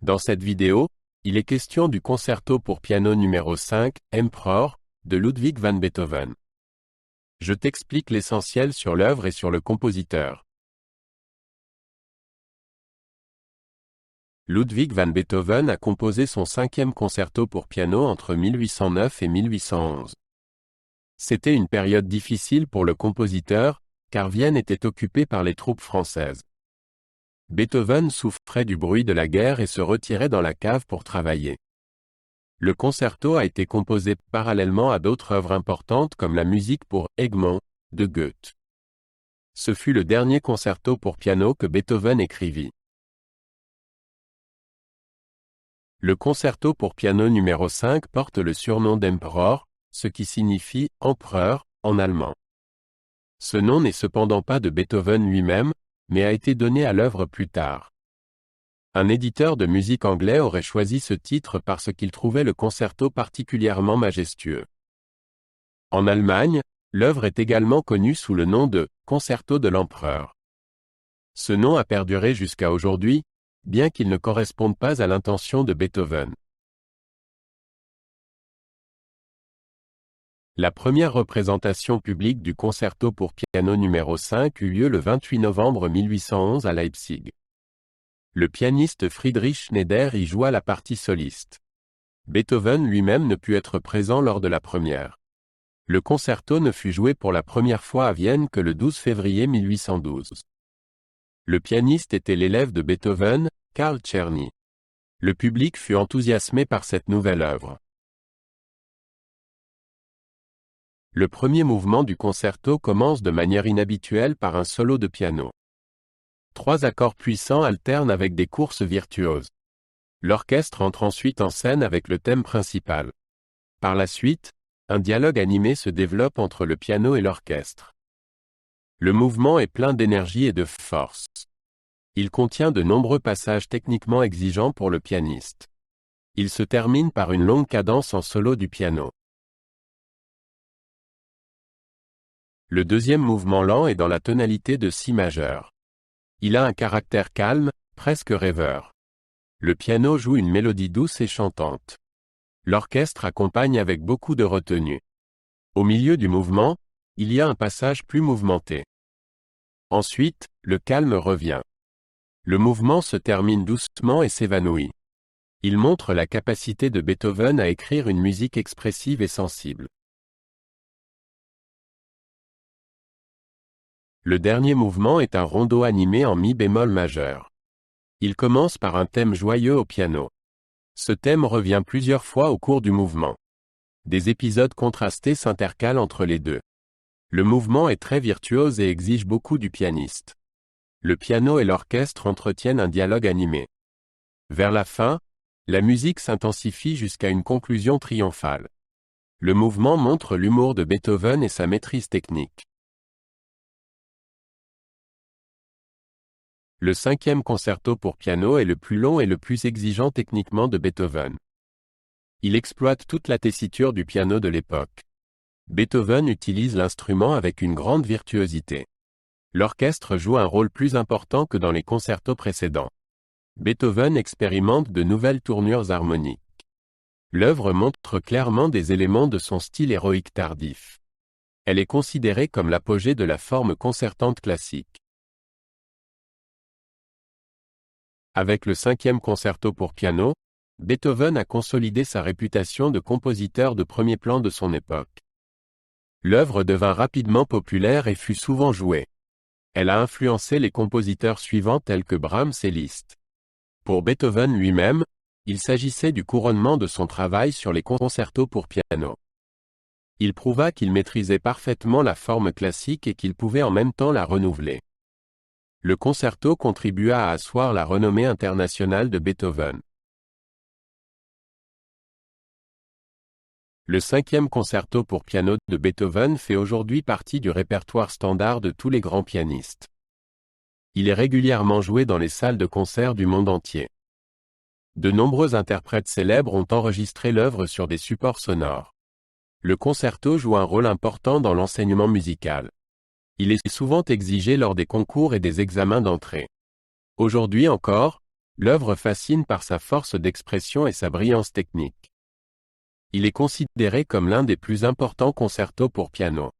Dans cette vidéo, il est question du concerto pour piano numéro 5, Emperor, de Ludwig van Beethoven. Je t'explique l'essentiel sur l'œuvre et sur le compositeur. Ludwig van Beethoven a composé son 5e concerto pour piano entre 1809 et 1811. C'était une période difficile pour le compositeur, car Vienne était occupée par les troupes françaises. Beethoven souffrait du bruit de la guerre et se retirait dans la cave pour travailler. Le concerto a été composé parallèlement à d'autres œuvres importantes comme la musique pour Egmont, de Goethe. Ce fut le dernier concerto pour piano que Beethoven écrivit. Le concerto pour piano numéro 5 porte le surnom d'Emperor, ce qui signifie « empereur » en allemand. Ce nom n'est cependant pas de Beethoven lui-même, mais a été donné à l'œuvre plus tard. Un éditeur de musique anglais aurait choisi ce titre parce qu'il trouvait le concerto particulièrement majestueux. En Allemagne, l'œuvre est également connue sous le nom de « Concerto de l'Empereur ». Ce nom a perduré jusqu'à aujourd'hui, bien qu'il ne corresponde pas à l'intention de Beethoven. La première représentation publique du concerto pour piano numéro 5 eut lieu le 28 novembre 1811 à Leipzig. Le pianiste Friedrich Schneider y joua la partie soliste. Beethoven lui-même ne put être présent lors de la première. Le concerto ne fut joué pour la première fois à Vienne que le 12 février 1812. Le pianiste était l'élève de Beethoven, Karl Czerny. Le public fut enthousiasmé par cette nouvelle œuvre. Le premier mouvement du concerto commence de manière inhabituelle par un solo de piano. 3 accords puissants alternent avec des courses virtuoses. L'orchestre entre ensuite en scène avec le thème principal. Par la suite, un dialogue animé se développe entre le piano et l'orchestre. Le mouvement est plein d'énergie et de force. Il contient de nombreux passages techniquement exigeants pour le pianiste. Il se termine par une longue cadence en solo du piano. Le deuxième mouvement lent est dans la tonalité de si majeur. Il a un caractère calme, presque rêveur. Le piano joue une mélodie douce et chantante. L'orchestre accompagne avec beaucoup de retenue. Au milieu du mouvement, il y a un passage plus mouvementé. Ensuite, le calme revient. Le mouvement se termine doucement et s'évanouit. Il montre la capacité de Beethoven à écrire une musique expressive et sensible. Le dernier mouvement est un rondo animé en mi bémol majeur. Il commence par un thème joyeux au piano. Ce thème revient plusieurs fois au cours du mouvement. Des épisodes contrastés s'intercalent entre les deux. Le mouvement est très virtuose et exige beaucoup du pianiste. Le piano et l'orchestre entretiennent un dialogue animé. Vers la fin, la musique s'intensifie jusqu'à une conclusion triomphale. Le mouvement montre l'humour de Beethoven et sa maîtrise technique. Le 5e concerto pour piano est le plus long et le plus exigeant techniquement de Beethoven. Il exploite toute la tessiture du piano de l'époque. Beethoven utilise l'instrument avec une grande virtuosité. L'orchestre joue un rôle plus important que dans les concertos précédents. Beethoven expérimente de nouvelles tournures harmoniques. L'œuvre montre clairement des éléments de son style héroïque tardif. Elle est considérée comme l'apogée de la forme concertante classique. Avec le 5e concerto pour piano, Beethoven a consolidé sa réputation de compositeur de premier plan de son époque. L'œuvre devint rapidement populaire et fut souvent jouée. Elle a influencé les compositeurs suivants tels que Brahms et Liszt. Pour Beethoven lui-même, il s'agissait du couronnement de son travail sur les concertos pour piano. Il prouva qu'il maîtrisait parfaitement la forme classique et qu'il pouvait en même temps la renouveler. Le concerto contribua à asseoir la renommée internationale de Beethoven. Le 5e concerto pour piano de Beethoven fait aujourd'hui partie du répertoire standard de tous les grands pianistes. Il est régulièrement joué dans les salles de concert du monde entier. De nombreux interprètes célèbres ont enregistré l'œuvre sur des supports sonores. Le concerto joue un rôle important dans l'enseignement musical. Il est souvent exigé lors des concours et des examens d'entrée. Aujourd'hui encore, L'œuvre fascine par sa force d'expression et sa brillance technique. Il est considéré comme l'un des plus importants concertos pour piano.